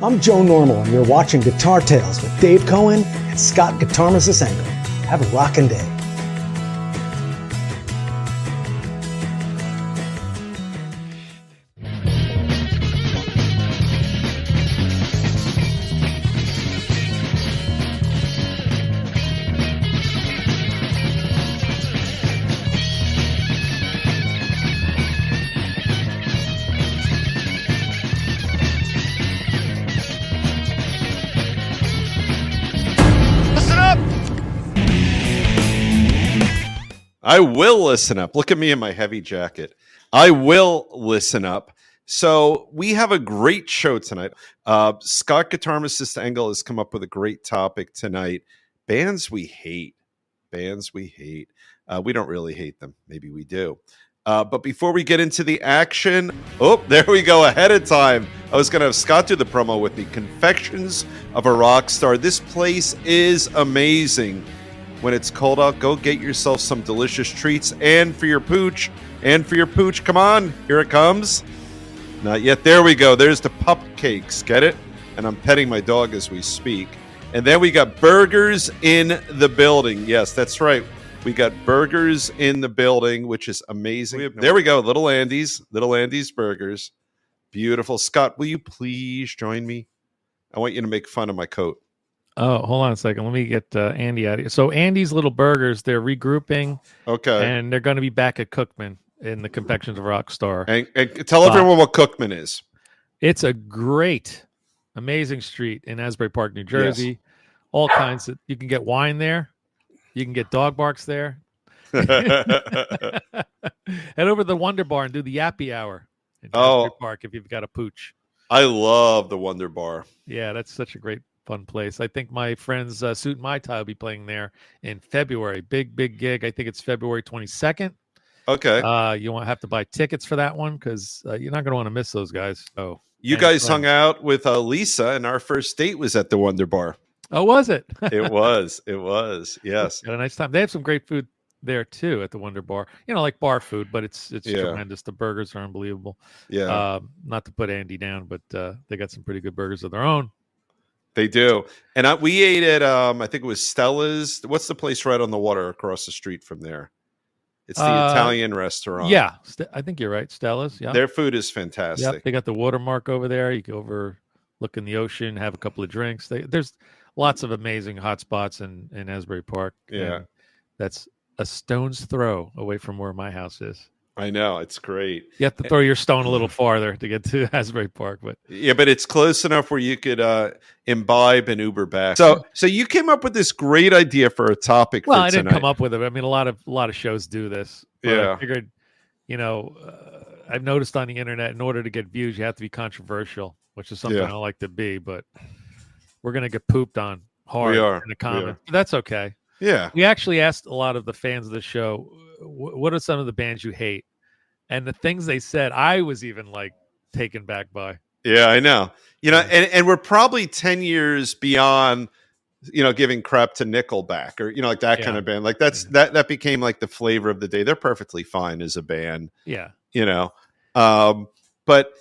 I'm Joe Normal, and you're watching Guitar Tales with Dave Cohen and Scott Guitarmist Engel. Have a rockin' day. I will listen up. Look at me in my heavy jacket. I will listen up. So we have a great show tonight. Scott Guitarmist Engel has come up with a great topic tonight. Bands we hate. Bands we hate. We don't really hate them. Maybe we do. But before we get into the action, there we go. Ahead of time. I was going to have Scott do the promo with me. Confections of a Rock Star. This place is amazing. When it's cold out, go get yourself some delicious treats. And for your pooch, come on, here it comes. Not yet. There we go. There's the pup cakes. Get it? And I'm petting my dog as we speak. And then we got burgers in the building. Yes, that's right. We got burgers in the building, which is amazing. There we go. Little Andy's Burgers. Beautiful. Scott, will you please join me? I want you to make fun of my coat. Oh, hold on a second. Let me get Andy out of here. So Andy's Little Burgers, they're regrouping. Okay. And they're going to be back at Cookman in the Confections of Rock Star. And tell everyone what Cookman is. It's a great, amazing street in Asbury Park, New Jersey. Yes. All kinds of, you can get wine there. You can get dog barks there. Head over to the Wonder Bar and do the Yappy Hour in Asbury Park if you've got a pooch. I love the Wonder Bar. Yeah, that's such a great fun place. I think my friends Suit and Mai Tai will be playing there in February. Big gig. I think it's February 22nd. Okay. You won't have to buy tickets for that one because you're not going to want to miss those guys. Oh, you guys hung out with Lisa, and our first date was at the Wonder Bar. Oh, was it? It was. Yes. Had a nice time. They have some great food there too at the Wonder Bar. You know, like bar food, but it's tremendous. The burgers are unbelievable. Yeah. Not to put Andy down, but they got some pretty good burgers of their own. They do. And we ate at, I think it was Stella's. What's the place right on the water across the street from there? It's the Italian restaurant. Yeah. I think you're right. Stella's. Yeah. Their food is fantastic. Yep. They got the watermark over there. You go over, look in the ocean, have a couple of drinks. There's lots of amazing hot spots in Asbury Park. Yeah. That's a stone's throw away from where my house is. I know, it's great. You have to throw your stone a little farther to get to Asbury Park, but it's close enough where you could imbibe and Uber back. So you came up with this great idea for a topic. Well, for I didn't tonight. come up with it. I mean, a lot of shows do this. Yeah, I figured, I've noticed on the internet, in order to get views, you have to be controversial, which is something I don't like to be. But we're gonna get pooped on hard in the comments. But that's okay. Yeah, we actually asked a lot of the fans of the show, what are some of the bands you hate? And the things they said, I was even like taken back by. Yeah, I know. And we're probably 10 years beyond, giving crap to Nickelback or, like that kind of band. Like that became like the flavor of the day. They're perfectly fine as a band. Yeah. But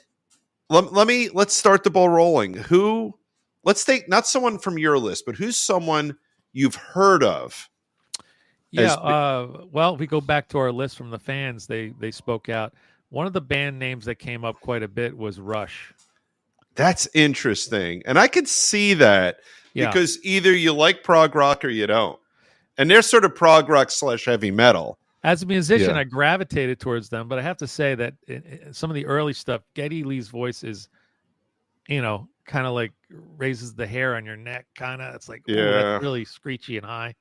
let's start the ball rolling. Let's take not someone from your list, but who's someone you've heard of? Yeah, well, we go back to our list from the fans. They spoke out. One of the band names that came up quite a bit was Rush. That's interesting. And I could see that because either you like prog rock or you don't. And they're sort of prog rock / heavy metal. As a musician, I gravitated towards them, but I have to say that some of the early stuff, Geddy Lee's voice is, kind of like raises the hair on your neck, kind of. It's like, that's really screechy and high.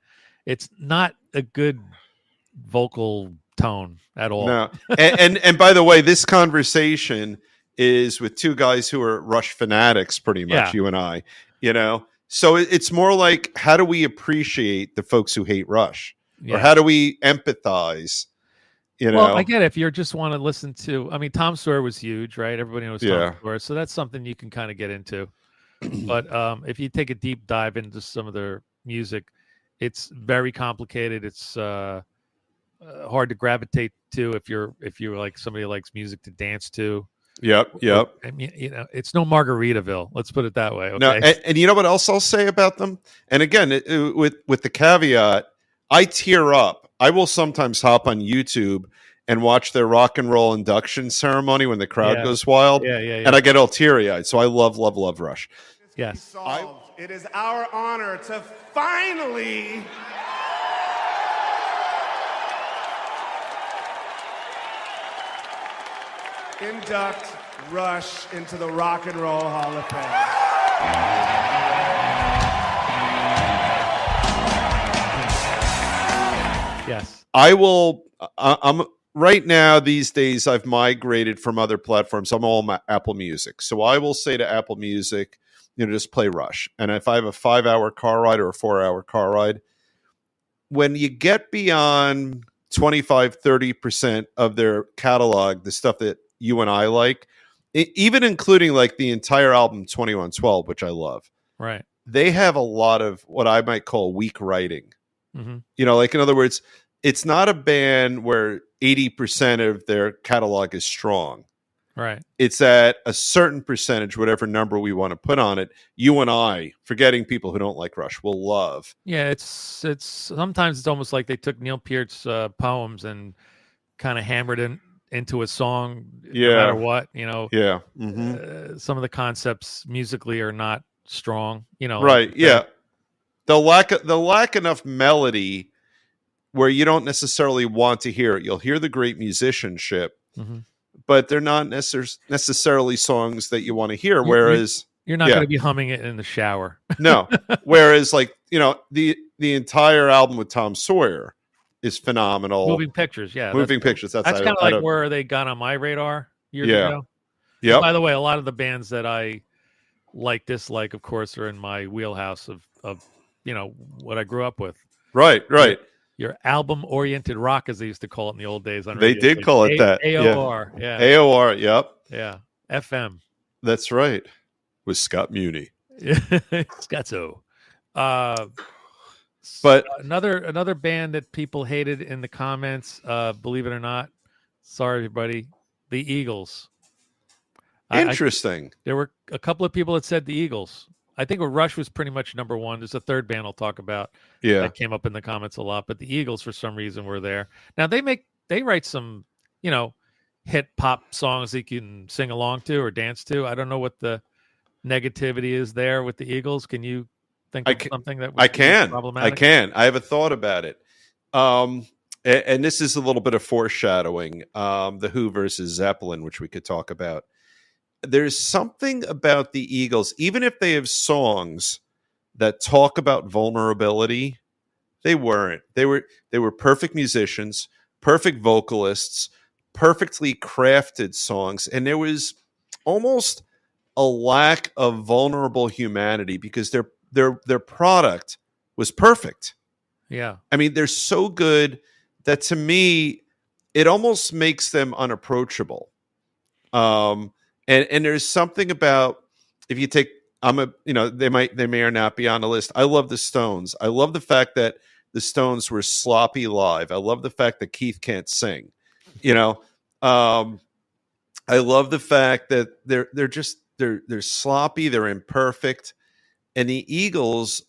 It's not a good vocal tone at all. No. And by the way, this conversation is with two guys who are Rush fanatics, pretty much, you and I, So it's more like, how do we appreciate the folks who hate Rush? Or how do we empathize? Well, I get it. If you just want to listen to, Tom Sawyer was huge, right? Everybody knows Tom Sawyer. So that's something you can kind of get into. But if you take a deep dive into some of their music, it's very complicated. It's hard to gravitate to if you're like somebody who likes music to dance to. Yep. Yep. I mean, it's no Margaritaville. Let's put it that way. Okay. No, and you know what else I'll say about them? And again, with the caveat, I tear up. I will sometimes hop on YouTube and watch their rock and roll induction ceremony when the crowd goes wild. Yeah. And I get all teary-eyed. So I love Rush. Yes. It is our honor to finally induct Rush into the Rock and Roll Hall of Fame. Yes. I'm right now these days I've migrated from other platforms. I'm all Apple Music. So I will say to Apple Music, just play Rush. And if I have a 5-hour car ride or a 4-hour car ride, when you get beyond 25-30% of their catalog, the stuff that you and I like, even including like the entire album 2112, which I love, right? They have a lot of what I might call weak writing. Mm-hmm. Like in other words, it's not a band where 80% of their catalog is strong. Right. It's at a certain percentage, whatever number we want to put on it. You and I, forgetting people who don't like Rush, will love. Yeah, it's sometimes it's almost like they took Neil Peart's poems and kind of hammered into a song. No matter what, Yeah. Mm-hmm. Some of the concepts musically are not strong. Right. Yeah. They'll lack enough melody where you don't necessarily want to hear it. You'll hear the great musicianship. Mm-hmm. But they're not necessarily songs that you want to hear. Whereas you're not going to be humming it in the shower. No. Whereas, like, the entire album with Tom Sawyer is phenomenal. Moving Pictures, yeah. Moving Pictures. That's kind of like where they got on my radar years ago. Yeah. By the way, a lot of the bands that I dislike, of course, are in my wheelhouse of what I grew up with. Right. Your album-oriented rock, as they used to call it in the old days. They did call it that. AOR, yeah. AOR, yep. Yeah. FM. That's right. With Scott Muni. Scotzo. But another band that people hated in the comments, believe it or not, sorry everybody, the Eagles. Interesting. There were a couple of people that said the Eagles. I think Rush was pretty much number one. There's a third band I'll talk about that came up in the comments a lot, but the Eagles for some reason were there. Now they write some, hit pop songs that you can sing along to or dance to. I don't know what the negativity is there with the Eagles. Can you think of something that would be problematic? I can. I have a thought about it. And this is a little bit of foreshadowing. The Who versus Zeppelin, which we could talk about. There's something about the Eagles, even if they have songs that talk about vulnerability, they weren't. They were perfect musicians, perfect vocalists, perfectly crafted songs, and there was almost a lack of vulnerable humanity because their product was perfect. Yeah. I mean, they're so good that to me it almost makes them unapproachable. And there's something about, if you take, they may or not be on the list. I love the Stones. I love the fact that the Stones were sloppy live. I love the fact that Keith can't sing. I love the fact that they're sloppy, they're imperfect, and the Eagles,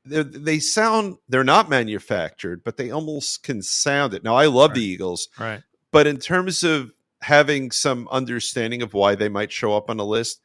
they're not manufactured, but they almost can sound it. Now, I love the Eagles, right? But in terms of having some understanding of why they might show up on the list,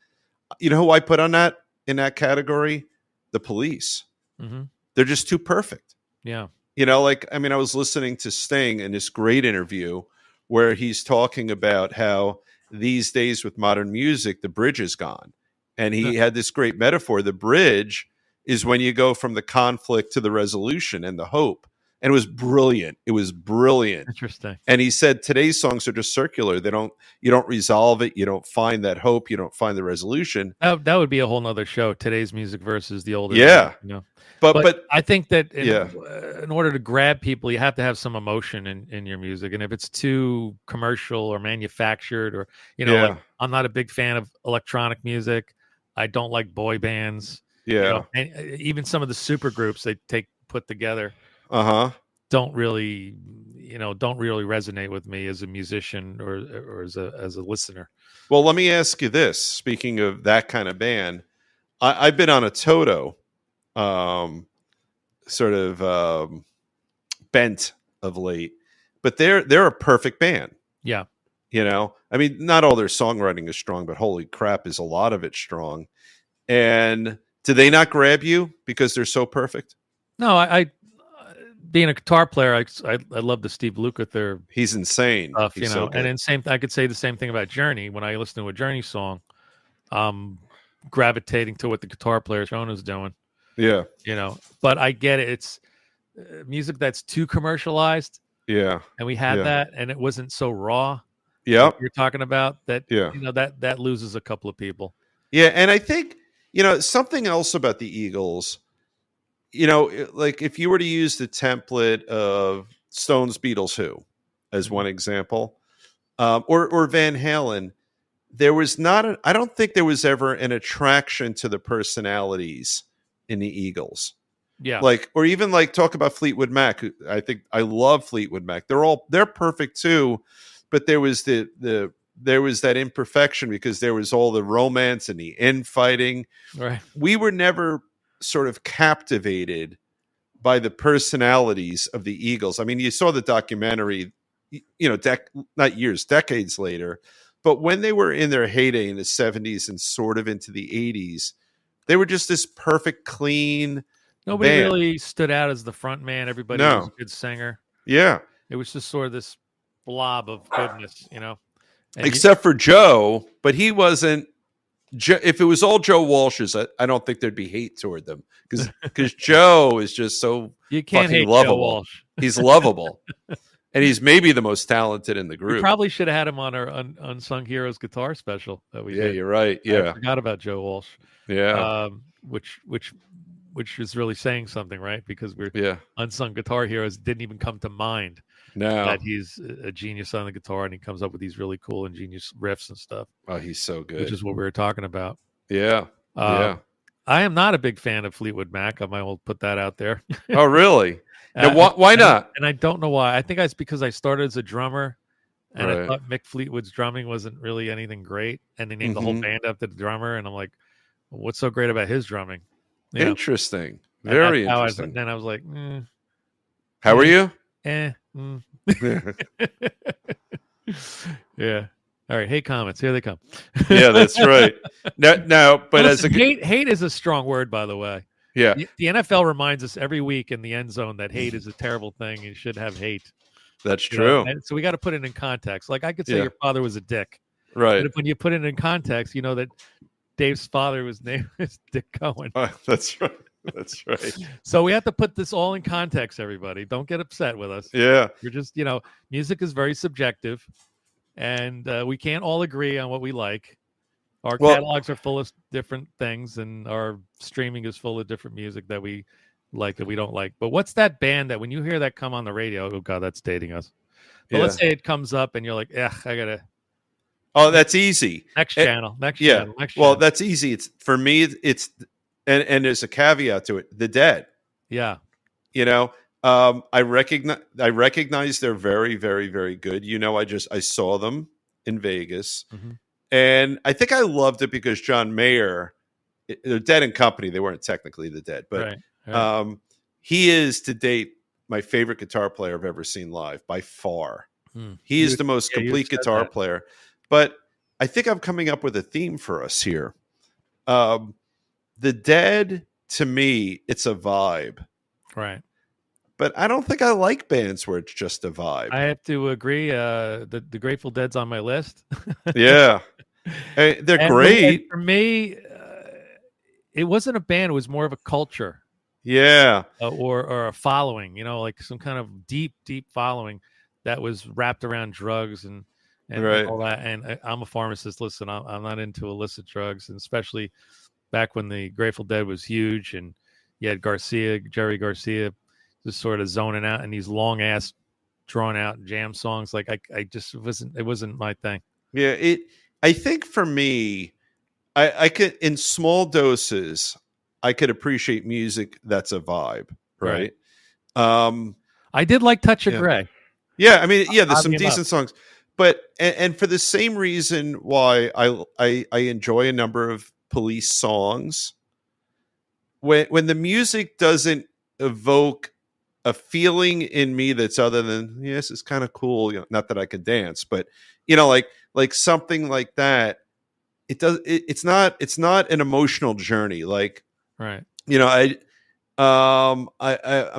you know who I put in that category? The Police. Mm-hmm. They're just too perfect. Yeah. I was listening to Sting in this great interview where he's talking about how these days with modern music, the bridge is gone. And he had this great metaphor. The bridge is when you go from the conflict to the resolution and the hope. And it was brilliant. Interesting. And he said today's songs are just circular. You don't resolve it. You don't find that hope. You don't find the resolution. That would be a whole nother show. Today's music versus the older. Yeah. Music, But I think that in order to grab people, you have to have some emotion in your music. And if it's too commercial or manufactured, or like, I'm not a big fan of electronic music. I don't like boy bands. Yeah. And even some of the super groups they put together. Uh-huh. Don't really, don't really resonate with me as a musician or as a listener. Well, let me ask you this. Speaking of that kind of band, I've been on a Toto sort of bent of late, but they're a perfect band. Yeah. I mean, not all their songwriting is strong, but holy crap, is a lot of it strong. And do they not grab you because they're so perfect? No, I being a guitar player, I love the Steve Lukather He's insane stuff, He's so good. and then I could say the same thing about Journey. When I listen to a Journey song, gravitating to what the guitar player Shona's doing. Yeah. But I get it. It's music that's too commercialized. Yeah. And we had that, and it wasn't so raw. Yeah. Like you're talking about that. Yeah. That loses a couple of people. Yeah. And I think, something else about the Eagles, like if you were to use the template of Stones, Beatles, Who as one example, or Van Halen, there was I don't think there was ever an attraction to the personalities in the Eagles. Yeah. Or even talk about Fleetwood Mac. I think I love Fleetwood Mac. They're perfect too, but there was there was that imperfection because there was all the romance and the infighting. Right. We were never sort of captivated by the personalities of the Eagles. I mean, you saw the documentary, decades later, but when they were in their heyday in the 70s and sort of into the 80s, they were just this perfect, clean Nobody band. really stood out as the front man. Everybody was a good singer. Yeah. It was just sort of this blob of goodness, And except for Joe, but he wasn't. If it was all Joe Walsh's, I don't think there'd be hate toward them because Joe is just so you can't fucking hate lovable. Joe Walsh. He's lovable, and he's maybe the most talented in the group. We probably should have had him on our Unsung Heroes guitar special that we did. You're right. Yeah, I forgot about Joe Walsh. Yeah, which is really saying something, right? Because we're unsung guitar heroes didn't even come to mind. No, that he's a genius on the guitar and he comes up with these really cool ingenious riffs and stuff. Oh, he's so good. Which is what we were talking about. Yeah. I am not a big fan of Fleetwood Mac. I might well put that out there. Oh, really? Now, why not? And I don't know why. I think it's because I started as a drummer and I thought Mick Fleetwood's drumming wasn't really anything great. And they named the whole band after the drummer. And I'm like, what's so great about his drumming? Interesting. Very interesting. Then I was like, how are you? Yeah. All right. Hate comments. Here they come. Yeah, that's right. No, but listen, hate is a strong word, by the way. Yeah. The NFL reminds us every week in the end zone that hate is a terrible thing. You should have hate. That's true. So we got to put it in context. Like I could say your father was a dick. Right. But when you put it in context, you know that Dave's father was named Dick Cohen. That's right. That's right. So we have to put this all in context, everybody. Don't get upset with us. Yeah. You're just, music is very subjective and we can't all agree on what we like. Our catalogs are full of different things and our streaming is full of different music that we like that we don't like. But what's that band that when you hear that come on the radio, oh God, that's dating us. But let's say it comes up and you're like, I gotta. Oh, that's easy. Next channel. Channel. Well, that's easy. It's for me. It's and there's a caveat to it. The Dead. Yeah. I recognize they're very, very, very good. I saw them in Vegas, and I think I loved it because John Mayer, they're Dead and Company. They weren't technically the Dead, but right. He is to date my favorite guitar player I've ever seen live by far. He is the most complete guitar player. But I think I'm coming up with a theme for us here. The Dead, to me, it's a vibe. Right. But I don't think I like bands where it's just a vibe. I have to agree. The Grateful Dead's on my list. Yeah. Hey, they're great. For me, it wasn't a band. It was more of a culture. Yeah. Or a following, like some kind of deep, deep following that was wrapped around drugs and all that. And I'm a pharmacist. Listen, I'm not into illicit drugs, and especially back when the Grateful Dead was huge, and you had Jerry Garcia, just sort of zoning out in these long ass, drawn out jam songs. Like I just it wasn't my thing. Yeah, I think for me, I could in small doses, I could appreciate music that's a vibe, right? I did like Touch of Grey. Yeah, I mean, yeah, there's some Oddly enough. decent songs, but and for the same reason why I enjoy a number of Police songs, when the music doesn't evoke a feeling in me that's other than yes, it's kind of cool. Not that I could dance, but like something like that. It does. It's not an emotional journey. Like Right. I'm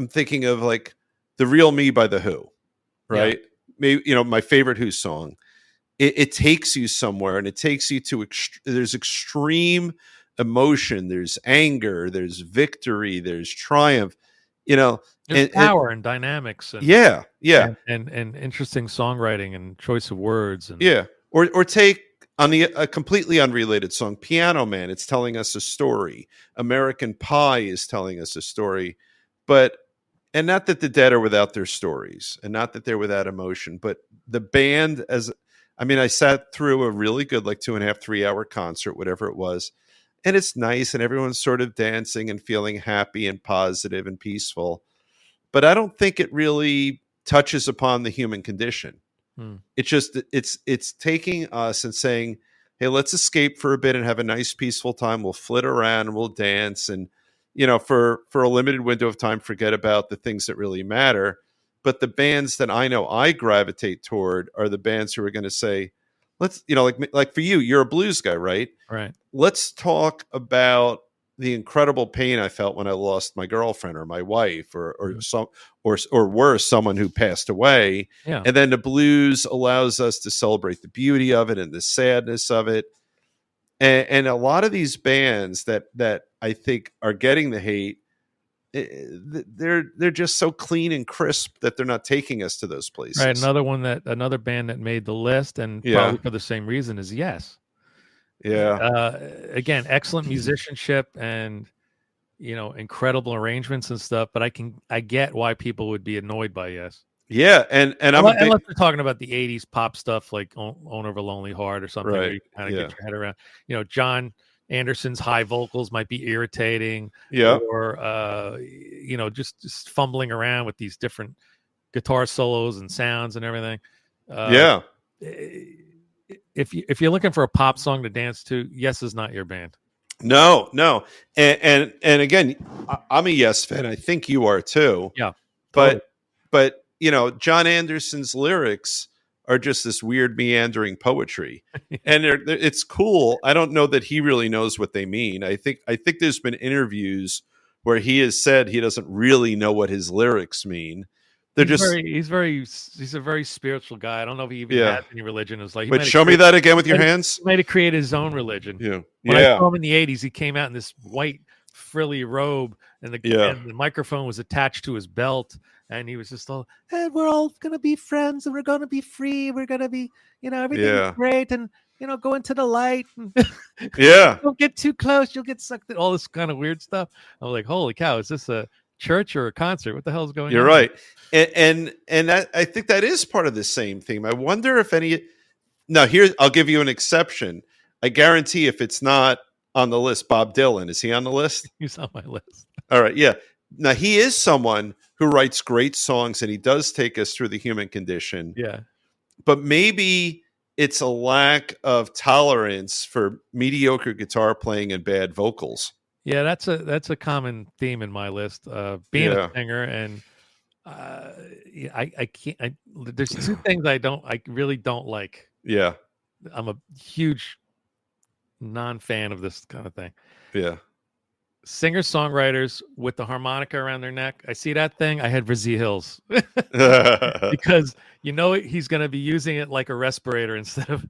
thinking of like "The Real Me" by The Who, right? Maybe my favorite Who song. It takes you somewhere, and it takes you to there's extreme emotion, there's anger, there's victory, there's triumph. There's power and dynamics and yeah, and interesting songwriting and choice of words and yeah. Or take on a completely unrelated song, Piano Man. It's telling us a story. American Pie is telling us a story, and not that the Dead are without their stories, and not that they're without emotion, but the band I sat through a really good, like 2.5, 3 hour concert, whatever it was. And it's nice, and everyone's sort of dancing and feeling happy and positive and peaceful. But I don't think it really touches upon the human condition. It's just it's taking us and saying, "Hey, let's escape for a bit and have a nice, peaceful time. We'll flit around and we'll dance, and for a limited window of time, forget about the things that really matter." But the bands that I know I gravitate toward are the bands who are going to say, let's, like for you, you're a blues guy, right? Right. Let's talk about the incredible pain I felt when I lost my girlfriend or my wife or worse, someone who passed away. Yeah. And then the blues allows us to celebrate the beauty of it and the sadness of it. And a lot of these bands that I think are getting the hate, they're just so clean and crisp that they're not taking us to those places. Right. Another band that made the list, and probably for the same reason, is Yes. Yeah. Again, excellent musicianship and incredible arrangements and stuff. But I get why people would be annoyed by Yes. Yeah, and unless they're talking about the '80s pop stuff like "Owner of a Lonely Heart" or something, right. where you kind of get your head around. John Anderson's high vocals might be irritating. Yeah. Or just fumbling around with these different guitar solos and sounds and everything. Yeah. If you're looking for a pop song to dance to, Yes is not your band. No. And again, I'm a Yes fan. I think you are too. Yeah. But John Anderson's lyrics are just this weird meandering poetry. And it's cool. I don't know that he really knows what they mean. I think there's been interviews where he has said he doesn't really know what his lyrics mean. He's a very spiritual guy. I don't know if he even has any religion. It's like, but show me that again with your hands. He might have created his own religion. Yeah. When I saw him in the '80s, he came out in this white frilly robe, and the microphone was attached to his belt, and he was just all, "Hey, we're all gonna be friends, and we're gonna be free. We're gonna be, everything's great, and go into the light. And don't get too close. You'll get sucked in." All this kind of weird stuff. I'm like, holy cow! Is this a church or a concert? What the hell is going on? You're right. And that, I think that is part of the same theme. I wonder if I'll give you an exception. I guarantee if it's not on the list, Bob Dylan, is he on the list? He's on my list. All right. Yeah. Now he is someone who writes great songs, and he does take us through the human condition. Yeah. But maybe it's a lack of tolerance for mediocre guitar playing and bad vocals. Yeah, that's a common theme in my list. Being a singer, and I can't. There's two things I really don't like. Yeah, I'm a huge non-fan of this kind of thing. Yeah, singer-songwriters with the harmonica around their neck. I see that thing. I had Brazil Hills because he's going to be using it like a respirator instead of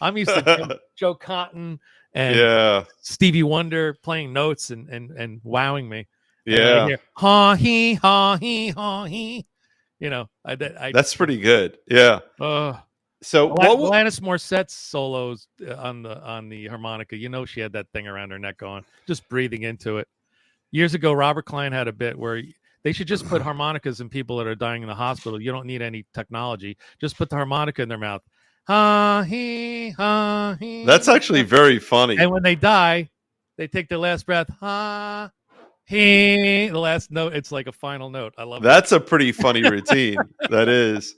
I'm used to Joe Cotton and Stevie Wonder playing notes and wowing me. Yeah. Hear, ha he ha he ha he. That's pretty good. Yeah. So Alanis Morissette's solos on the harmonica, she had that thing around her neck going, just breathing into it. Years ago, Robert Klein had a bit where they should just put harmonicas in people that are dying in the hospital. You don't need any technology. Just put the harmonica in their mouth. Ha he ha he. That's actually very funny. And when they die, they take their last breath. Ha Hey, the last note, it's like a final note. I love That's a pretty funny routine. That is.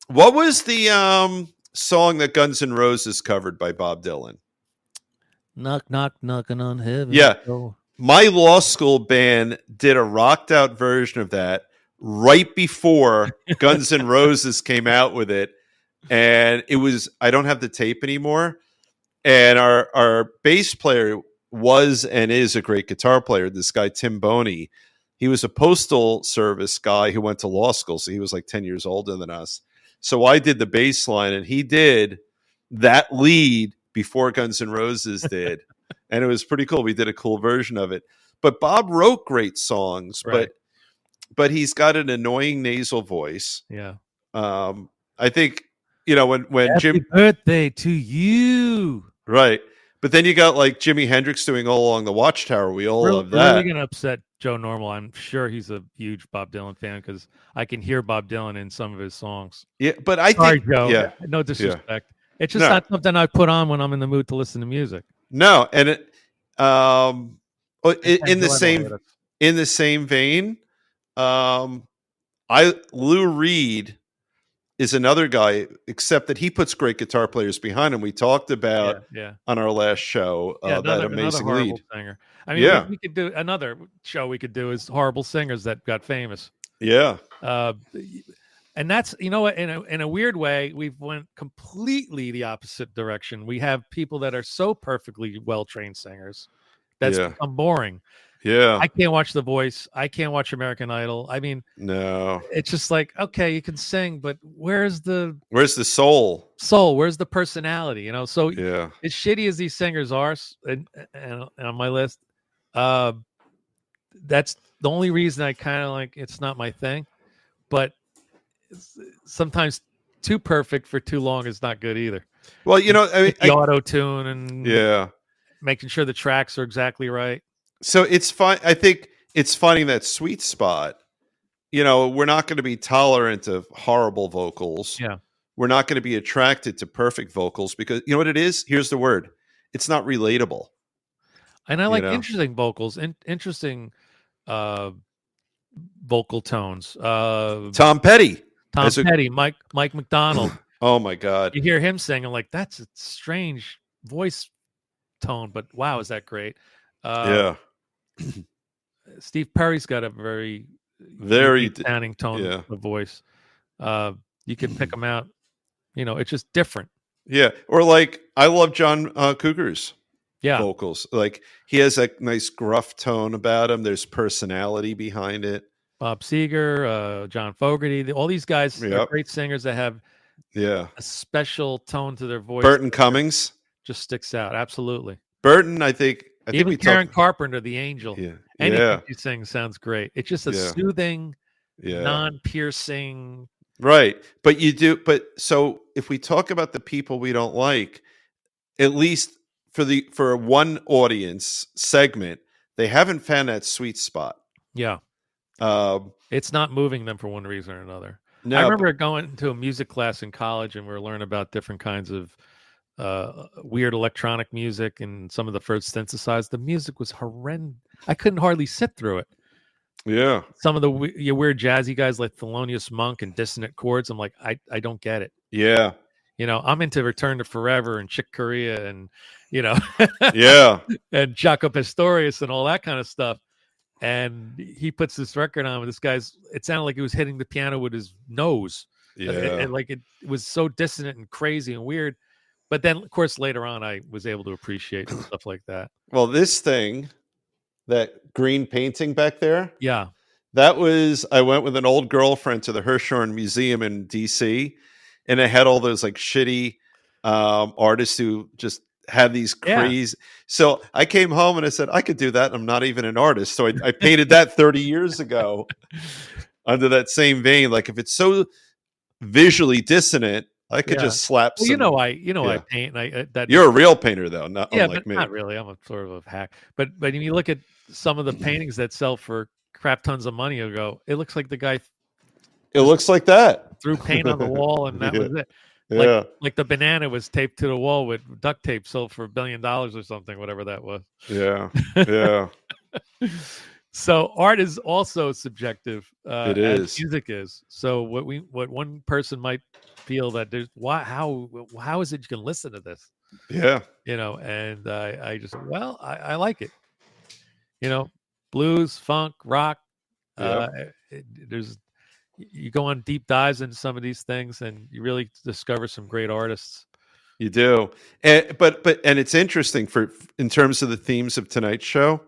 What was the song that Guns N' Roses covered by Bob Dylan? Knock, knock, knocking on heaven. Yeah. Oh. My law school band did a rocked out version of that right before Guns N' Roses came out with it. And it was, I don't have the tape anymore. And our bass player was and is a great guitar player. This guy, Tim Boney, he was a postal service guy who went to law school. So he was like 10 years older than us. So I did the bass line and he did that lead before Guns N' Roses did. And it was pretty cool. We did a cool version of it. But Bob wrote great songs, Right. but he's got an annoying nasal voice. Yeah. I think, when Happy Jim birthday to you. right. But then you got like Jimi Hendrix doing All Along the Watchtower. We all love that. Really gonna upset Joe Normal. I'm sure he's a huge Bob Dylan fan because I can hear Bob Dylan in some of his songs. Yeah, but I Sorry, think Joe. yeah. No disrespect. It's just No. not something I put on when I'm in the mood to listen to music. No, and it in the Enjoyable. same vein, Lou Reed is another guy, except that he puts great guitar players behind him. We talked about Yeah. on our last show that amazing another lead. horrible singer. I mean, Yeah. we could do another show. We could do is horrible singers that got famous. Yeah, And that's what in a weird way we've went completely the opposite direction. We have people that are so perfectly well trained singers that's Yeah. become boring. yeah. I can't watch The Voice. I can't watch American Idol. I mean, No, it's just like, okay, you can sing, but where's the where's the soul? soul? Where's the personality? So Yeah, as shitty as these singers are, and on my list, that's the only reason I kind of like it's not my thing. But sometimes too perfect for too long is not good either. well, I mean, The auto tune and yeah. making sure the tracks are exactly right. So it's fine. I think it's finding that sweet spot. We're not going to be tolerant of horrible vocals. Yeah. We're not going to be attracted to perfect vocals because you know what it is? Here's the word. It's not relatable. And I like know? interesting vocals, interesting vocal tones. Tom Petty. Tom as a- Petty, Mike McDonald. Oh my God. You hear him sing, I'm like, that's a strange voice tone, but wow, is that great? Yeah. Steve Perry's got a very Very sounding tone yeah. of voice. You can pick them out. It's just different. Yeah. Or like I love John Cougar's Yeah. vocals. Like he has a nice gruff tone about him. There's personality behind it. Bob Seger, John Fogerty, all these guys are Yep. great singers that have Yeah. a special tone to their voice. Burton Cummings. Just sticks out. Absolutely. Burton, I think Even we Karen talked. Carpenter, the angel. Yeah. Anything Yeah. she sings sounds great. It's just a Yeah. soothing, Yeah. non-piercing. Right. But you do, so if we talk about the people we don't like, at least for one audience segment, they haven't found that sweet spot. Yeah. It's not moving them for one reason or another. No, I remember going to a music class in college and we were learning about different kinds of weird electronic music and some of the first synthesized. The music was horrendous. I couldn't hardly sit through it. Yeah. Some of the weird jazzy guys like Thelonious Monk and Dissonant Chords. I'm like, I don't get it. Yeah. I'm into Return to Forever and Chick Corea and, Yeah. and Jaco Pastorius and all that kind of stuff. And he puts this record on with this guy's, it sounded like he was hitting the piano with his nose. Yeah. It was so dissonant and crazy and weird. But then, of course, later on, I was able to appreciate stuff like that. Well, this thing, that green painting back there, Yeah. that was, I went with an old girlfriend to the Hirshhorn Museum in DC, and it had all those like shitty artists who just had these crazy. So I came home and I said, I could do that. I'm not even an artist. So I painted that 30 years ago under that same vein. Like if it's so visually dissonant, I could just slap Well, some. I paint. And You're a real painter, though, not yeah, unlike but me. not really. I'm a sort of a hack. But when you look at some of the paintings that sell for crap tons of money, you go, it looks like the guy It looks like that. threw paint on the wall and that was it. Yeah. Like the banana was taped to the wall with duct tape, sold for $1 billion or something, whatever that was. Yeah. Yeah. So art is also subjective. It as is. music is. So what one person might feel that there's how is it you can listen to this? Yeah. And I just I like it. Blues, funk, rock. Yep. There's you go on deep dives into some of these things, and you really discover some great artists. You do. But it's interesting in terms of the themes of tonight's show.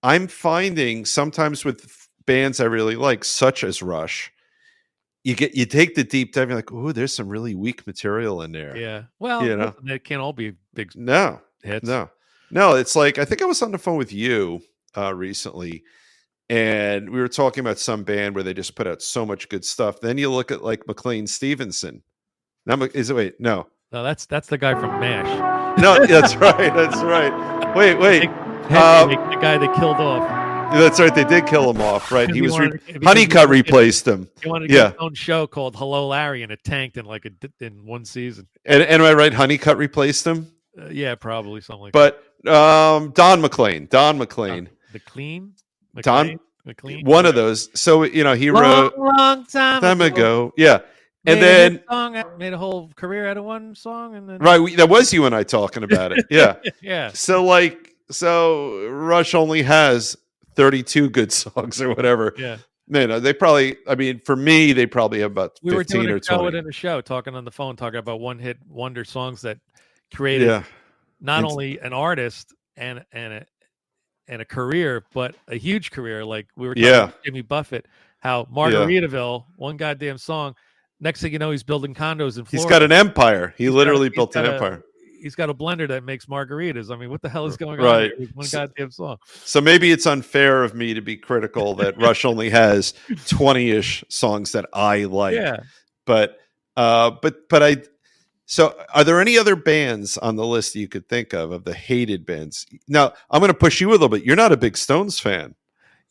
I'm finding sometimes with bands I really like, such as Rush, you take the deep dive, you're like, oh, there's some really weak material in there. Yeah. Well, listen, it can't all be big hits. No. It's like, I think I was on the phone with you recently, and we were talking about some band where they just put out so much good stuff. Then you look at like McLean Stevenson. No, that's the guy from MASH. No, that's right. That's right. Wait. The guy they killed off. That's right. They did kill him off. Right. He was Honeycutt replaced him. He wanted to get his own show called Hello Larry, and it tanked in in one season. And am I right? Honeycutt replaced him. Yeah, probably something like that. But Don McLean. McLean. One of those. So he wrote long time ago. Yeah. And then made a whole career out of one song, and then right, that was you and I talking about it. Yeah, yeah. So Rush only has 32 good songs or whatever. Yeah, they probably. I mean, for me, they probably have about 15 or 20. We were doing in a show, talking on the phone, talking about one-hit wonder songs that created not only an artist and a career, but a huge career. Like we were talking about Jimmy Buffett, how Margaritaville, one goddamn song. Next thing you know, he's building condos in Florida. He's got an empire. He literally built an empire. He's got a blender that makes margaritas. I mean, what the hell is going on here? One goddamn song. So maybe it's unfair of me to be critical that Rush only has 20-ish songs that I like. Yeah. But I. So are there any other bands on the list you could think of the hated bands? Now, I'm going to push you a little bit. You're not a big Stones fan.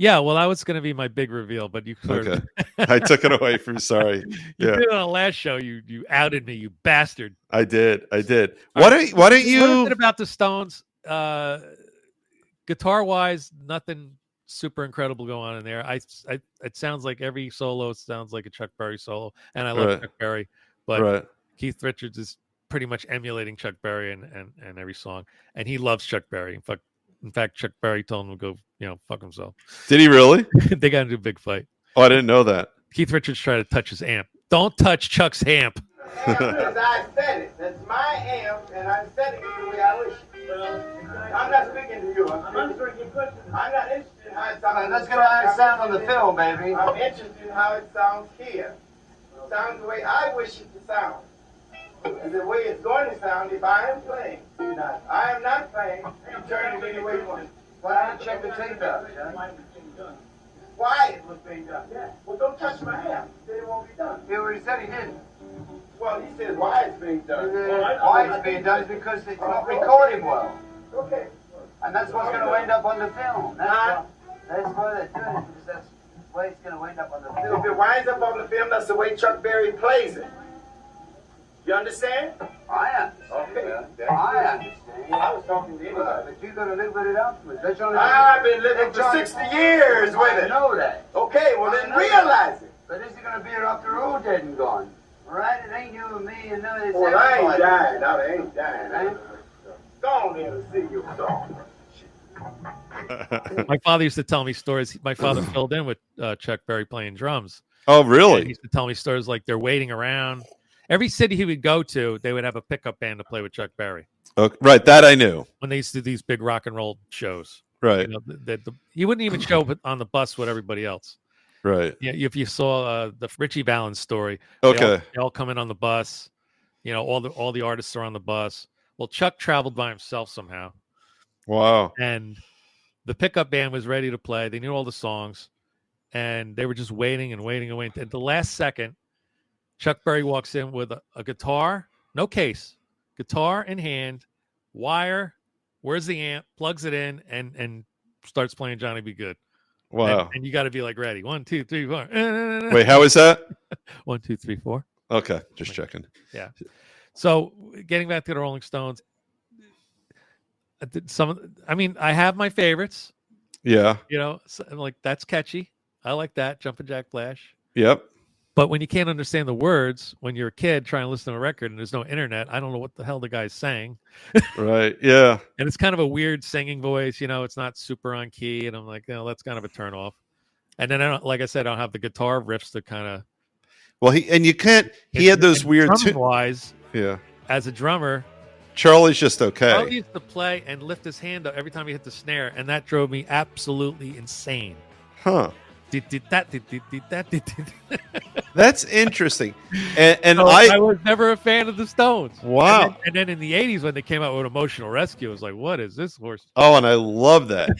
Yeah, well, that was going to be my big reveal, but you okay. I took it away from. Sorry. You did it on the last show. You outed me, you bastard. I did. Why don't you? What is it about the Stones? Guitar wise, nothing super incredible going on in there. It sounds like every solo sounds like a Chuck Berry solo, and I love Chuck Berry, but Keith Richards is pretty much emulating Chuck Berry and every song, and he loves Chuck Berry. In fact, Chuck Berry told him to go, fuck himself. Did he really? They got into a big fight. Oh, I didn't know that. Keith Richards tried to touch his amp. Don't touch Chuck's amp. I said it. That's my amp, and I'm setting it the way I wish. I'm not speaking to you. I'm not interested in how it sounds. Let's get how it sounds on the film, baby. I'm interested in how it sounds here. It sounds the way I wish it to sound. And the way it's going to sound if I am playing. I am not playing. You turn it any way you want. Why don't you check the tape out? Why it was being done? Yeah. Well, don't touch my amp. Then it won't be done. He already said he didn't. Well, he says why it's being done. Why it's being done is because it's not recording well. Okay. And that's what's going to end up on the film. That's why they're doing it, because that's the way it's going to end up on the film. If it winds up on the film, that's the way Chuck Berry plays it. You understand? I understand. Okay. I understand. I was talking to anybody. But you got to live with it afterwards. I've been living for 60 years with it. I know that. Okay, well then realize it. But is it going to be after all dead and gone? All right? It ain't you and me and none of this. Well, I ain't dying. No, they ain't dying. Go on in and sing your song. My father used to tell me stories. My father filled in with Chuck Berry playing drums. Oh, really? He used to tell me stories like they're waiting around. Every city he would go to, they would have a pickup band to play with Chuck Berry. Okay, right, that I knew. When they used to do these big rock and roll shows. Right. He wouldn't even show up on the bus with everybody else. Right. Yeah. If you saw the Richie Valens story, okay, they all come in on the bus. All the artists are on the bus. Well, Chuck traveled by himself somehow. Wow. And the pickup band was ready to play. They knew all the songs, and they were just waiting and waiting and waiting. At the last second, Chuck Berry walks in with a guitar, no case, guitar in hand, wire. Where's the amp? Plugs it in and starts playing Johnny Be Good. Wow. And you got to be like ready. 1, 2, 3, 4. Wait, how is that? 1, 2, 3, 4. Okay, just checking. Yeah. So getting back to the Rolling Stones, I have my favorites. Yeah. So I'm like, that's catchy. I like that, Jumpin' Jack Flash. Yep. But when you can't understand the words, when you're a kid trying to listen to a record and there's no internet, I don't know what the hell the guy's saying. Right. Yeah. And it's kind of a weird singing voice, it's not super on key. And I'm like, that's kind of a turn off. And then like I said, I don't have the guitar riffs to kind of. Well, he had those weird wise. Yeah. As a drummer, Charlie's just okay. Charlie used to play and lift his hand up every time he hit the snare, and that drove me absolutely insane. Huh. That's interesting. And so I was never a fan of the Stones. Wow. And then in the 80s when they came out with Emotional Rescue, I was like, what is this horse? Oh, and I love that.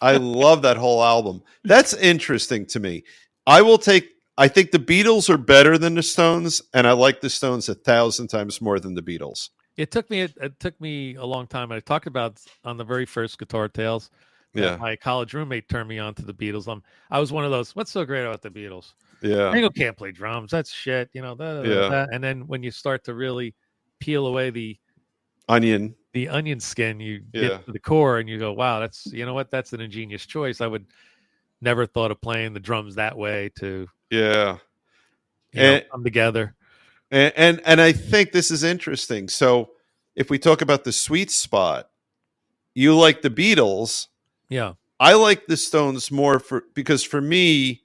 I love that whole album. That's interesting to me. I think the Beatles are better than the Stones, and I like the Stones 1,000 times more than the Beatles. It took me a long time. I talked about on the very first Guitar Tales. Yeah. My college roommate turned me on to the Beatles. I was one of those. What's so great about the Beatles? Yeah. Ringo can't play drums. That's shit. And then when you start to really peel away the onion skin, you get to the core and you go, wow, that's that's an ingenious choice. I would never thought of playing the drums that way to come together. And I think this is interesting. So if we talk about the sweet spot, you like the Beatles. Yeah. I like the Stones more because for me,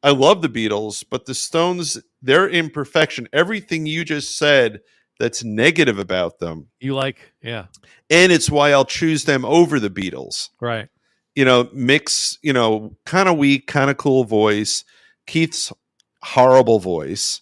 I love the Beatles, but the Stones, their imperfection, everything you just said that's negative about them. You like, yeah. And it's why I'll choose them over the Beatles. Right. Mick's, kind of weak, kind of cool voice. Keith's horrible voice.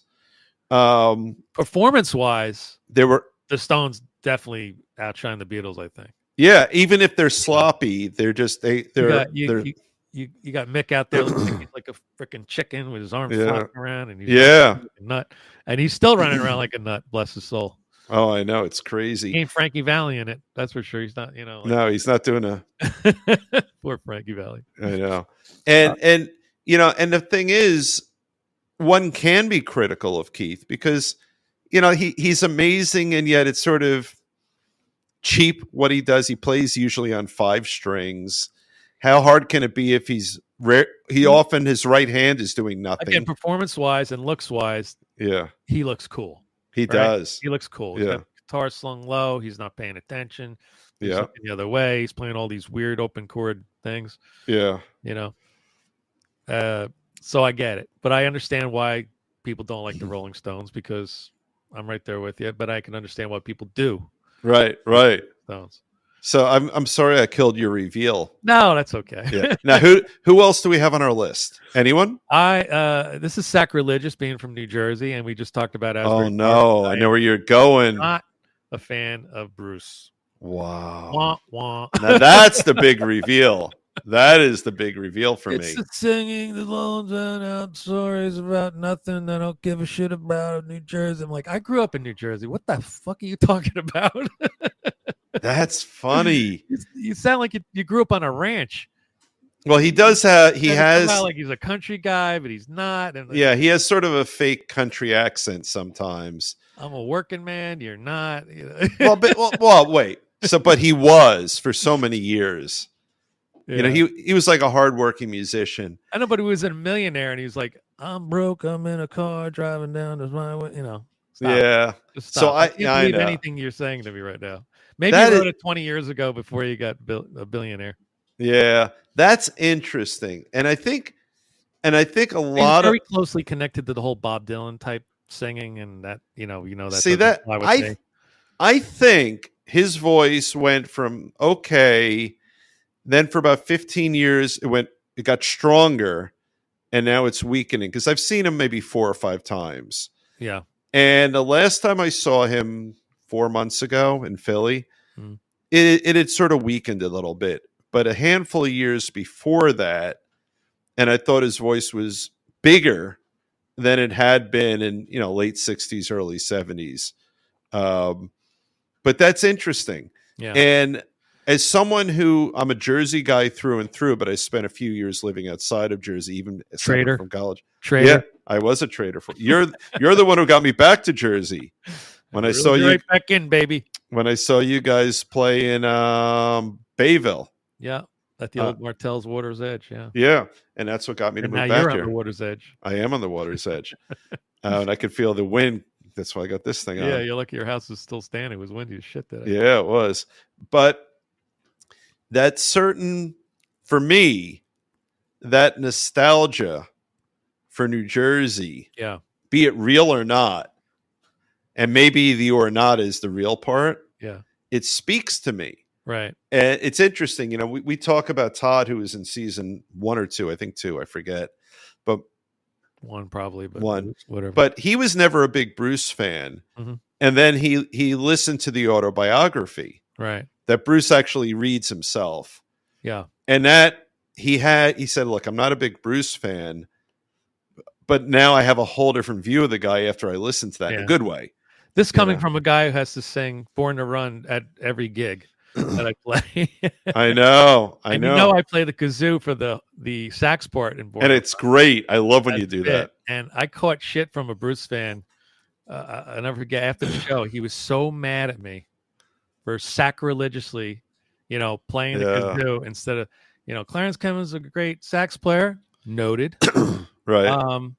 Performance-wise, the Stones definitely outshine the Beatles, I think. Yeah, even if they're sloppy, they're just you got Mick out there looking like a freaking chicken with his arms flopping around, and he's like a nut, and he's still running around like a nut. Bless his soul. Oh, I know, it's crazy. He ain't Frankie Valli in it, that's for sure. He's not, no, he's not doing a poor Frankie Valli. I know, and and the thing is, one can be critical of Keith because he's amazing, and yet it's sort of cheap what he does. He plays usually on 5 strings. How hard can it be if he's often his right hand is doing nothing? Again, performance wise and looks wise, he looks cool. He does. He looks cool. He's got the guitar slung low. He's not paying attention. He's looking the other way. He's playing all these weird open chord things. Yeah. So I get it, but I understand why people don't like the Rolling Stones because I'm right there with you. But I can understand why people do. Right. Stones. So I'm sorry I killed your reveal. No, that's okay. Yeah. Now who else do we have on our list? Anyone? This is sacrilegious being from New Jersey, and we just talked about Asbury Park. I know where you're going. Not a fan of Bruce. Wow. Wah, wah. Now that's the big reveal. That is the big reveal for me. It's singing the lone out stories about nothing I don't give a shit about New Jersey. I'm like, I grew up in New Jersey. What the fuck are you talking about? That's funny. You sound like you grew up on a ranch. Well, he does have. He has like he's a country guy, but he's not. And he has sort of a fake country accent sometimes. I'm a working man. You're not. Well, wait. But he was for so many years. Yeah. He was like a hardworking musician. I know, but he was a millionaire, and he was like, "I'm broke. I'm in a car driving down to my way." Stop. Yeah. Just stop. So I can't believe know anything you're saying to me right now. Maybe you wrote it 20 years ago before you got a billionaire. Yeah, that's interesting, and I think a lot very closely connected to the whole Bob Dylan type singing, and that that. See that I think his voice went from okay. Then for about 15 years, it got stronger, and now it's weakening because I've seen him maybe 4 or 5 times. Yeah. And the last time I saw him 4 months ago in Philly, it had sort of weakened a little bit. But a handful of years before that, and I thought his voice was bigger than it had been in late 60s, early 70s. But that's interesting. Yeah. And as someone who I'm a Jersey guy through and through, but I spent a few years living outside of Jersey, even trader from college. Trader. Yeah, I was a trader. You're the one who got me back to Jersey when I saw you right back in, baby. When I saw you guys play in Bayville. Yeah. At the old Martell's Water's Edge, yeah. Yeah, and that's what got me to And move now back you're here. on the water's edge. I am on the water's edge, and I could feel the wind. That's why I got this thing on. Yeah, you're lucky your house is still standing. It was windy as shit today. Yeah, it was. But that certain, for me, that nostalgia for New Jersey, Yeah, be it real or not, and maybe the or not is the real part, yeah, it speaks to me. right. And it's interesting, you know, we talk about Todd, who was in season 1 or 2, I think 2, I forget. But One probably, but One. whatever. but he was never a big Bruce fan. Mhm. And then he listened to the autobiography right. that Bruce actually reads himself. Yeah, And that he said, look, I'm not a big Bruce fan, but now I have a whole different view of the guy after I listened to that in Yeah. a good way. this coming know. from a guy who has to sing "Born to Run" at every gig that I play. I know. And you know I play the kazoo for the sax part in Born And to it's great. I love when Run. you do That's that. it. And I caught shit from a Bruce fan. I never forget, after the show, he was so mad at me for sacrilegiously, playing the Yeah. kazoo instead of, Clarence Clemens is a great sax player. Noted. Right.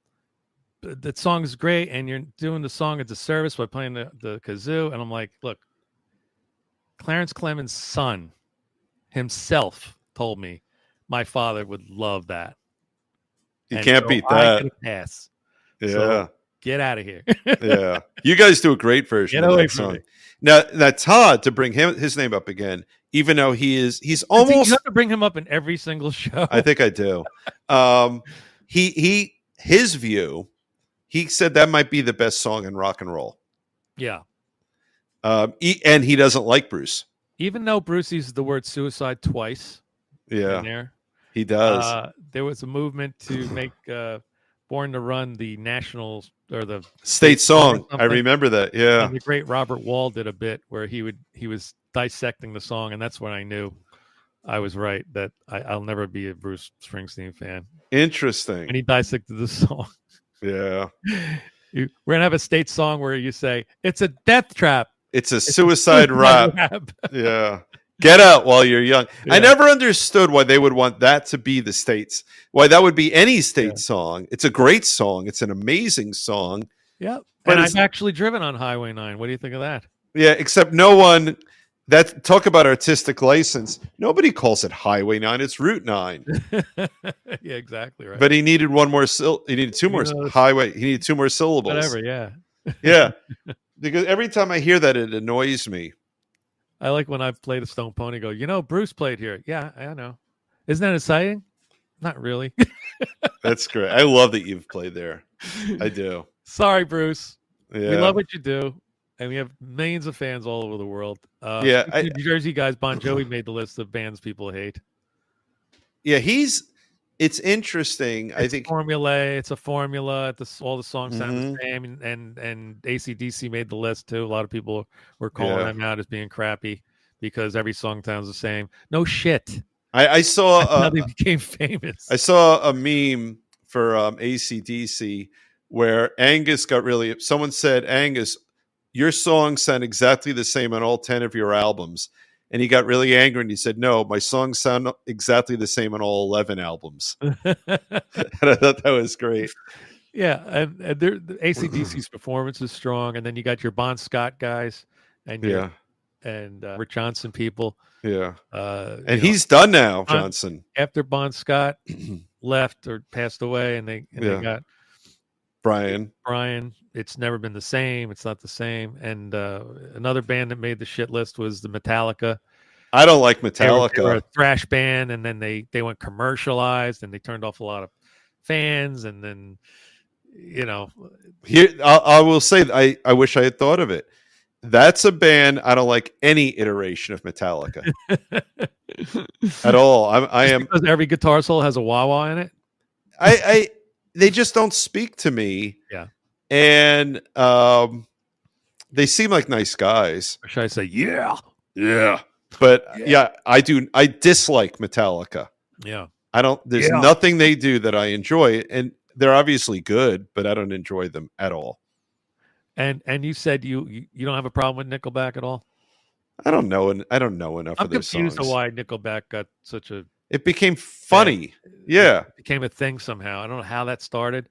The song is great, and you're doing the song as a service by playing the kazoo. And I'm like, look, Clarence Clemens' son himself told me my father would love that. You And can't so beat I that. get a pass. Yeah. So get out of here. Yeah. You guys do a great version Get of away that from song. me. Now Todd, to bring his name up again, even though he's You almost, have to bring him up in every single show. I think I do. His view, he said that might be the best song in rock and roll. Yeah. And he doesn't like Bruce. Even though Bruce uses the word suicide twice in Yeah, there, he does. there was a movement to make Born to Run the national or the State song. or I something. remember that. Yeah. And the great Robert Wall did a bit where he was dissecting the song, and that's when I knew I was right, that I'll never be a Bruce Springsteen fan. Interesting. And he dissected the song. Yeah. We're gonna have a state song where you say it's a death trap. It's a suicide rap. rap. Yeah. Get out while you're young. I Yeah. never understood why they would want that to be the state's, why that would be any state song. It's a great song. It's an amazing song. Yeah. But And it's- I've actually driven on Highway 9. What do you think of that? Yeah, except no one talk about artistic license. Nobody calls it Highway 9. It's Route 9. Yeah, exactly right. But he needed one more he needed two more know, highway. He needed 2 more syllables. Whatever, yeah. Yeah. Because every time I hear that, it annoys me. I like when I play the Stone Pony go, Bruce played here. Yeah, I know. Isn't that exciting? Not really. That's great. I love that you've played there. I do. Sorry, Bruce. Yeah. We love what you do. And we have millions of fans all over the world. Yeah, New Jersey guys, Bon Jovi made the list of bands people hate. Yeah, it's interesting. I It's think formula. It's a formula. All the songs sound Mhm. the same, and AC/DC made the list too. A lot of people were calling Yeah. them out as being crappy because every song sounds the same. No shit. I saw That's how they became famous. I saw a meme for AC/DC where Angus got really. Someone said, "Angus, your songs sound exactly the same on all 10 of your albums," and he got really angry and he said, "No, my songs sound exactly the same on all 11 albums." And I thought that was great. Yeah, and the AC/DC's performance is strong, and then you got your Bon Scott guys and Yeah, Rick Johnson people. yeah. And And he's done now, Bon- Johnson. after Bon Scott left or passed away, and they Yeah. got Brian. Brian. It's never been the same. It's not the same. And another band that made the shit list was the Metallica. I don't like They were Metallica. a thrash band, and then they went commercialized, and they turned off a lot of fans, and then Here, I will say, I wish I had thought of it. That's a band I don't like any iteration of Metallica at all. I am. because every guitar solo has a wah-wah in it. They just don't speak to me. Yeah. And they seem like nice guys. Or should I say, yeah, Yeah. But yeah, I dislike Metallica. yeah. There's Yeah. nothing they do that I enjoy. And they're obviously good, but I don't enjoy them at all. And you said you don't have a problem with Nickelback at all. I don't know enough I'm of their confused songs. of why Nickelback got such a It became funny. Yeah. It became a thing somehow. I don't know how that started.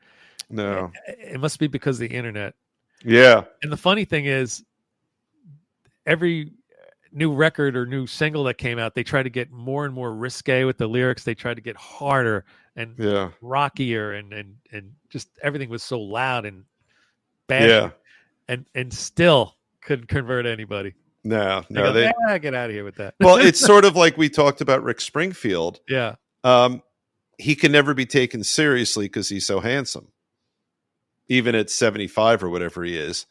No. It must be because of the internet. Yeah. And the funny thing is, every new record or new single that came out, they try to get more and more risque with the lyrics. They tried to get harder and Yeah. rockier, and just everything was so loud and bad. Yeah. And still couldn't convert anybody. No. They get out of here with that. Well, it's sort of like we talked about Rick Springfield. Yeah. He can never be taken seriously because he's so handsome, even at 75 or whatever he is.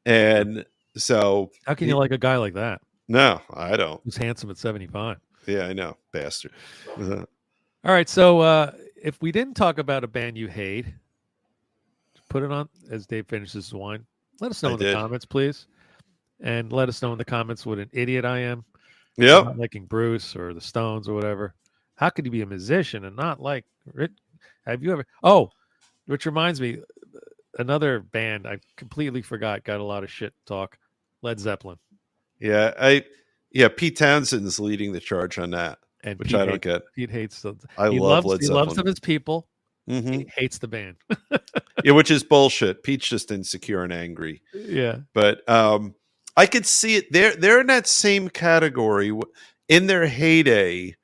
And so, how can you like a guy like that? No, I don't. Who's handsome at 75? Yeah, I know, bastard. All right, so if we didn't talk about a band you hate, put it on as Dave finishes his wine. Let us know in the comments, please, and let us know in the comments what an idiot I am. Yep. Not liking Bruce or the Stones or whatever. How could you be a musician and not like it? Have you ever? Oh, which reminds me, another band I completely forgot got a lot of shit talk. Led Zeppelin. Yeah, Pete Townsend's leading the charge on that, and which I don't get. Pete hates them. I love Led Zeppelin. He loves them as people. Mm-hmm. He hates the band. Yeah, which is bullshit. Pete's just insecure and angry. Yeah, but I could see it. They're in that same category. In their heyday,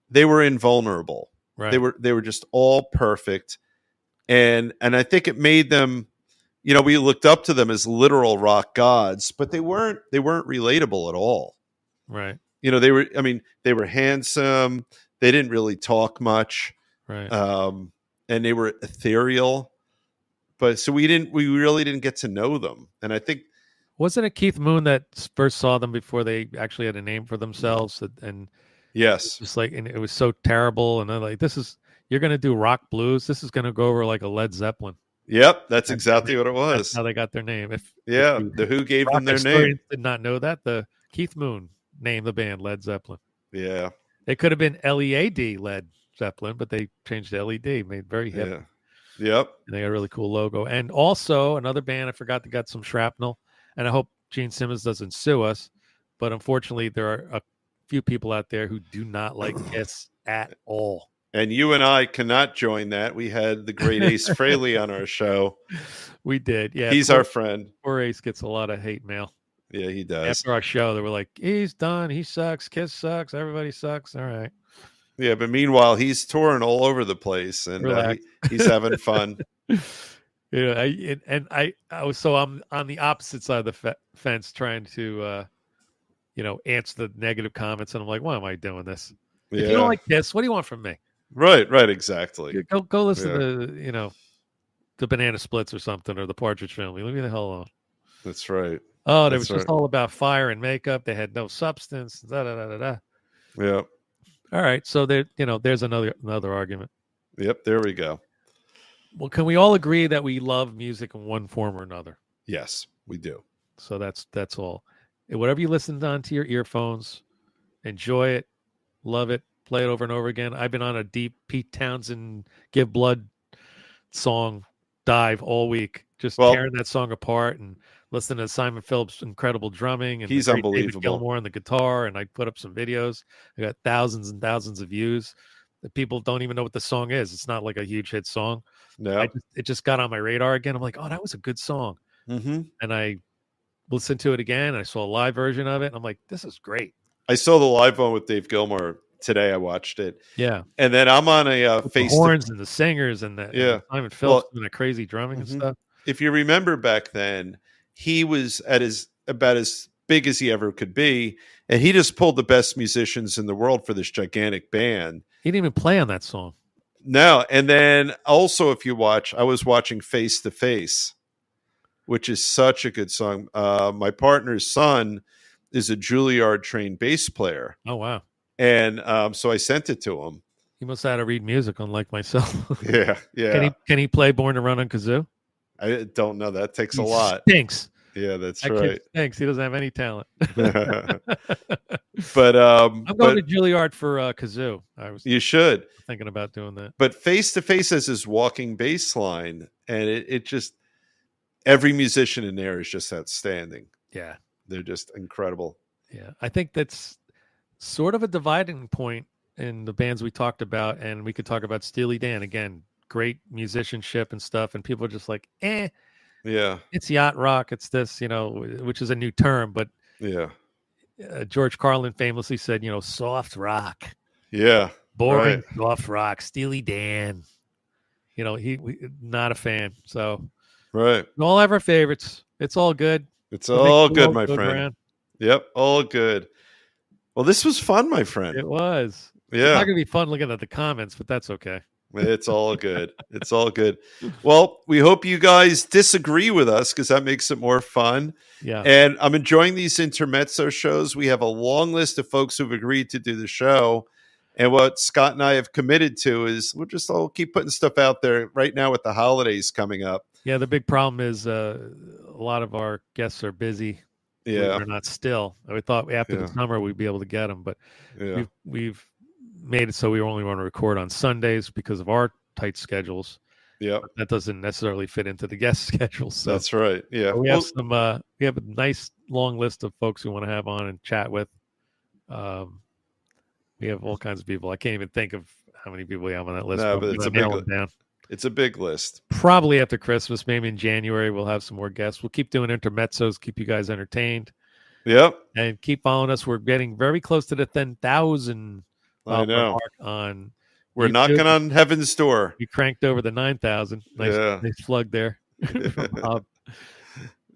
they were invulnerable. Right. They were just all perfect, and I think it made them. You know, we looked up to them as literal rock gods, but they weren't relatable at all. Right. You know, they were handsome. They didn't really talk much. Right. And they were ethereal. But so we really didn't get to know them. And I think, wasn't it Keith Moon that first saw them before they actually had a name for themselves? And yes, just like, and it was so terrible. And they're like, you're going to do rock blues. This is going to go over like a Led Zeppelin. Yep, that's exactly what it was. That's how they got their name. The Who gave them their name. Did not know that. The Keith Moon named the band Led Zeppelin. Yeah, it could have been LEAD Led Zeppelin, but they changed to LED. Made very hip. Yeah. Yep. And they got a really cool logo. And also another band I forgot that got some shrapnel. And I hope Gene Simmons doesn't sue us, but unfortunately there are a few people out there who do not like Kiss at all. And you and I cannot join that. We had the great Ace Frehley on our show. We did, yeah. He's our friend. Poor Ace gets a lot of hate mail. Yeah, he does. After our show, they were like, he's done. He sucks. Kiss sucks. Everybody sucks. All right. Yeah, but meanwhile, he's touring all over the place, and he's having fun. I'm on the opposite side of the fence trying to, answer the negative comments. And I'm like, why am I doing this? Yeah. If you don't like Kiss, what do you want from me? Right, exactly. Go listen to the Banana Splits or something, or the Partridge Family. Leave me the hell alone. That's right. Oh, it was just all about fire and makeup. They had no substance. Da da da da da. Yeah. All right, so there's another argument. Yep, there we go. Well, can we all agree that we love music in one form or another? Yes, we do. So that's all. And whatever you listen on to your earphones, enjoy it, love it. Play it over and over again. I've been on a deep Pete Townsend Give Blood song dive all week, just tearing that song apart and listening to Simon Phillips' incredible drumming. And he's unbelievable. David Gilmour on the guitar, and I put up some videos. I got thousands and thousands of views. The people don't even know what the song is. It's not like a huge hit song. No, it just got on my radar again. I'm like, oh, that was a good song. Mm-hmm. And I listened to it again. And I saw a live version of it. And I'm like, this is great. I saw the live one with Dave Gilmour today. I watched it. Yeah. And then I'm on a face the horns and the singers and the Simon Phillips and the crazy drumming and stuff. If you remember back then, he was about as big as he ever could be, and he just pulled the best musicians in the world for this gigantic band. He didn't even play on that song. No, and then also if you watch, I was watching Face to Face, which is such a good song. My partner's son is a Juilliard trained bass player. Oh wow! And so I sent it to him. He must have had to read music, unlike myself. Yeah. Can he play Born to Run on kazoo? I don't know. That takes a lot. Stinks. Yeah, that's that right. Kid stinks. He doesn't have any talent. But I'm going to Juilliard for kazoo. You should thinking about doing that. But Face to Face has his walking bass line, and it just every musician in there is just outstanding. Yeah, they're just incredible. Yeah, I think that's sort of a dividing point in the bands we talked about, and we could talk about Steely Dan again. Great musicianship and stuff, and people are just like, Yeah. it's yacht rock. It's this, which is a new term, but Yeah. George Carlin famously said, soft rock, Yeah. boring, Right. soft rock, Steely Dan. He not a fan. So Right. we all have our favorites. It's all good. It's all good, my Go friend. around. Yep. All good. Well, this was fun, my friend. It was. It's Yeah. not going to be fun looking at the comments, but that's okay. It's all good. It's all good. Well, we hope you guys disagree with us because that makes it more fun. Yeah. And I'm enjoying these intermezzo shows. We have a long list of folks who've agreed to do the show. And what Scott and I have committed to is we'll just all keep putting stuff out there right now with the holidays coming up. Yeah. The big problem is a lot of our guests are busy. Yeah. They're not still. We thought after the Yeah. summer we'd be able to get them, but Yeah. we've made it so we only want to record on Sundays because of our tight schedules. Yeah. But that doesn't necessarily fit into the guest schedule. So That's right. Yeah. we have we have a nice long list of folks we want to have on and chat with. We have all kinds of people. I can't even think of how many people we have on that list. No, but it's a big nail li- them down. It's a big list. Probably after Christmas, maybe in January, we'll have some more guests. We'll keep doing intermezzos, keep you guys entertained, Yep. and keep following us. We're getting very close to the 10,000 I know. mark on. We're YouTube. knocking on heaven's door. We cranked over the 9,000. Nice, Yeah. nice plug there. From Bob.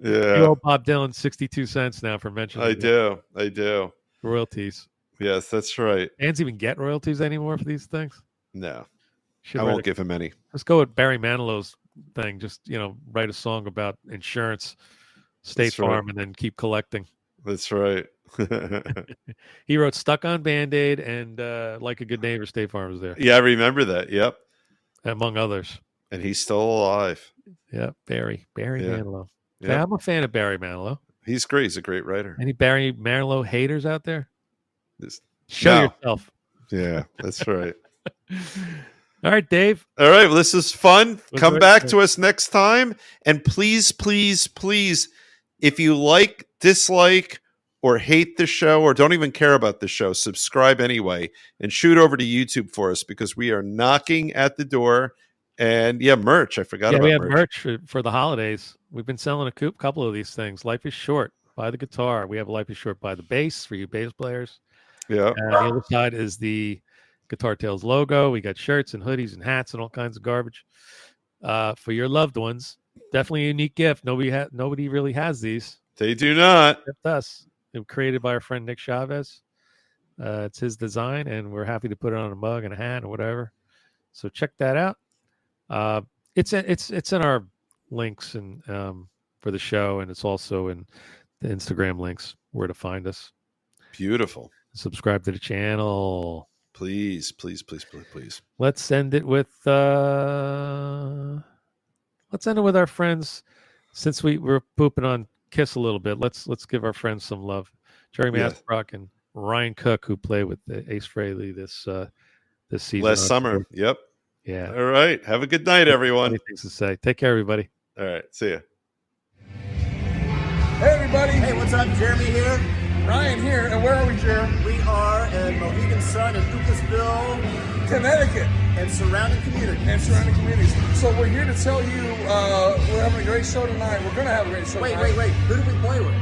You Yeah. owe Bob Dylan 62 cents now for mentioning I the do. royalties. Yes, that's right. Bands even get royalties anymore for these things? No, Should I write won't give him any. Let's go with Barry Manilow's thing. Just, write a song about insurance, State That's right. Farm, and then keep collecting. That's right. He wrote Stuck on Band-Aid and Like a Good Neighbor, State Farm was there, Yeah, I remember that. Yep. among others. And he's still alive. Yeah, Barry Yeah. Manilow. Yeah. Yeah, I'm a fan of Barry Manilow. He's great. He's a great writer. Any Barry Manilow haters out there? This- Show No. yourself. Yeah, that's right. All right, Dave. All right. Well, this is fun. Was Come very back good. to us next time. And please, please, please, if you like, dislike, or hate the show, or don't even care about the show, subscribe anyway and shoot over to YouTube for us because we are knocking at the door. And yeah, merch. I forgot Yeah, about we have merch. merch for the holidays. We've been selling a couple of these things. Life is Short. Buy the guitar. We have Life is Short. Buy the bass for you bass players. Yeah. And the other side is the Guitar Tales logo. We got shirts and hoodies and hats and all kinds of garbage for your loved ones. Definitely a unique gift. Nobody really has these They do not. except us. They were created by our friend Nick Chavez. It's his design, and we're happy to put it on a mug and a hat or whatever. So check that out. It's in our links and for the show, and it's also in the Instagram links where to find us. Beautiful. Subscribe to the channel. Please, please, please, please, please. Let's end it with our friends. Since we were pooping on Kiss a little bit, let's give our friends some love. Jerry Yes. Masbrock and Ryan Cook, who played with Ace Frehley this season. Last summer. Yep. Yeah. All right. Have a good night, everyone. Funny things to say. Take care, everybody. All right. See ya. Hey everybody, Hey, what's up? Jeremy here. Ryan here, and where are we, Jeremy? We are at Mohegan Sun in Lucasville Connecticut and surrounding communities. and surrounding communities. So we're here to tell you we're having a great show tonight. We're going to have a great show Wait. tonight. Who do we play with?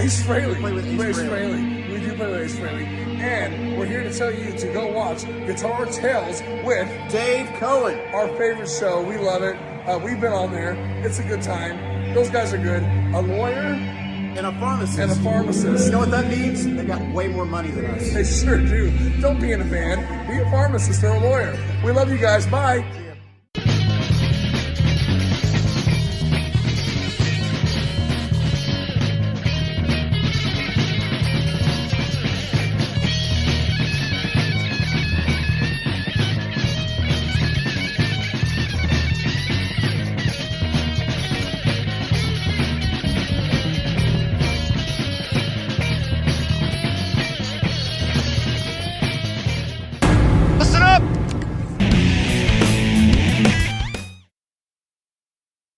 Ace Frehley. Play with Ace We play Frehley. We do play with Ace Frehley. And we're here to tell you to go watch Guitar Tales with Dave Cohen. our favorite show. We love it. We've been on there. It's a good time. Those guys are good. A lawyer And a pharmacist. and a pharmacist. You know what that means? They got way more money than us. They sure do. Don't be in a band. Be a pharmacist or a lawyer. We love you guys. Bye. See ya.